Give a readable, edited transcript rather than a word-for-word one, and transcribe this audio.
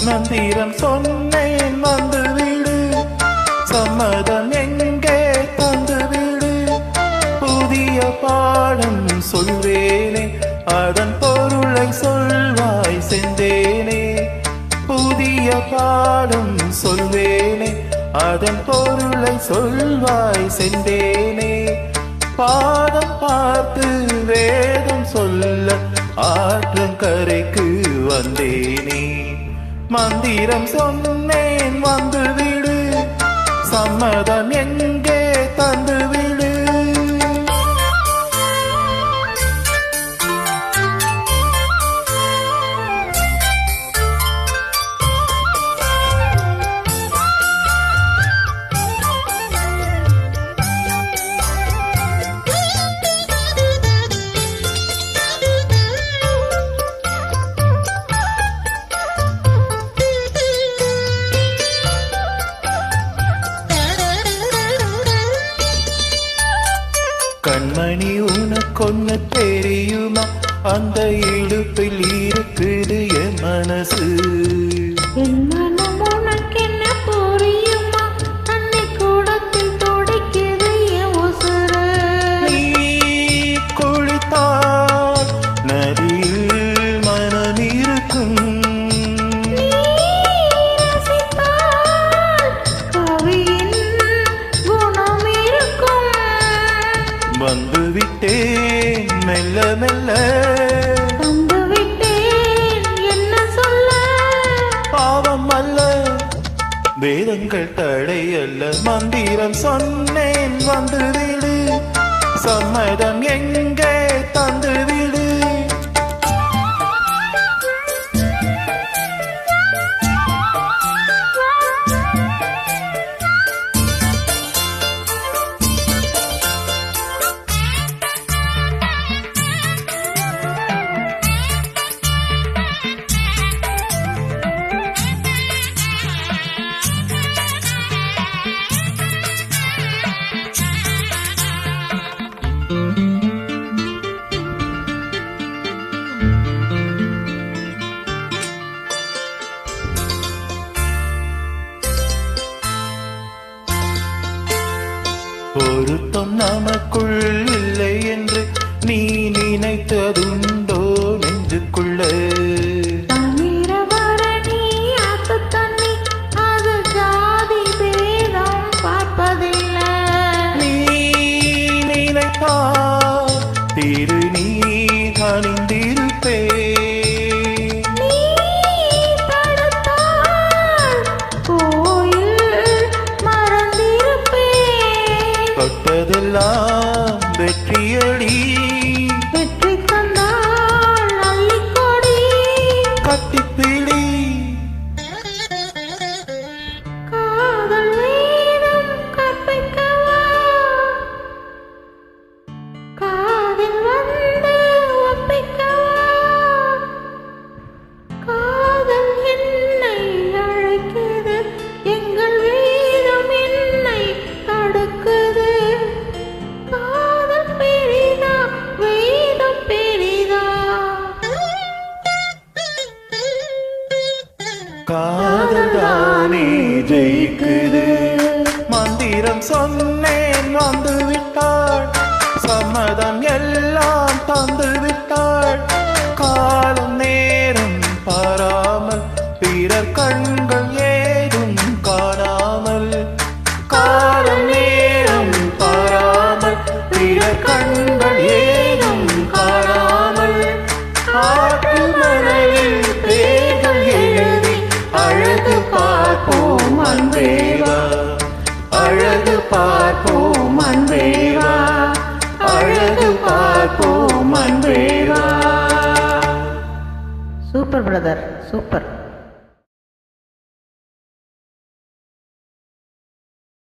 மந்திரம் சொன்னேன் வந்து விடு, சம்மதம் எங்கே தந்து விடு. புதிய பாடம் சொல்வேனே, அதன் பொருளை சொல்வாய் செந்தேனே. புதிய பாடம் சொல்வேனே, அதன் பொருளை சொல்வாய் செந்தேனே. பாதம் பார்த்து வேதம் சொல்ல ஆற்றங்கரைக்கு வந்தேனே. மந்திரம் சொன்னேன் வந்து விடு, சம்மதம் எங்கே தந்து விடு. கண்மணி உனக்கொன்னு தெரியுமா, அந்த இடுப்பில் இருக்குது என் மனசு. என் மனம் உனக்கு என்ன புரியுமா, தன்னை கூடத்தில் துடிக்குது என் உசுரு. நீ குளித்தால் நதியில் மனம் இருக்கும், வந்து விட்டேன் மெல்ல மெல்ல, வந்து விட்டேன் என்ன சொல்ல. பாவம் அல்ல வேதங்கள் தடையல்ல. மந்திரம் சொன்னேன் வந்து விடு, சம்மதம் எங்கே தந்து விடு. பொருத்தம் நமக்குள் இல்லை என்று நீ நினைத்ததுண்டோ நெஞ்சுக்குள்ள. நீ நினைத்தால் திரு நீ அணிந்திருப்பே. தொட்டதெல்லாம் வெற்றியடி, வெற்றி தந்தாள் அள்ளிக்கொடி. கட்டிப்பிடி காதல் வேதம் கற்பிக்கவா, காதில் வந்து ஒப்பிக்கவா. காதல் என்னை அழைக்குது, எங்கள் வேதம் என்னை தடுக்குது. காதல் பெரிதா வேதம் பெரிதா, காதல் தானே ஜெயிக்குது. மந்திரம் சொன்னேன் வந்து விட்டாள், சம்மதம் எல்லாம் தந்து விட்டாள். காலம் நேரம் பாராமல் பிறர் கண்கள் ஏதும் காணாமல், காலம் நேரம் பாராமல் பிறர் கண்கள் ஏதும் காணாமல். ஆற்று மணலில் பேர்கள் எழுதி அழகு பார்ப்போம் அன்பேவா, அழகு பார்ப்போம் அன்பேவா, அழகு பார்ப்போம் அன்பேவா. Super brother, super.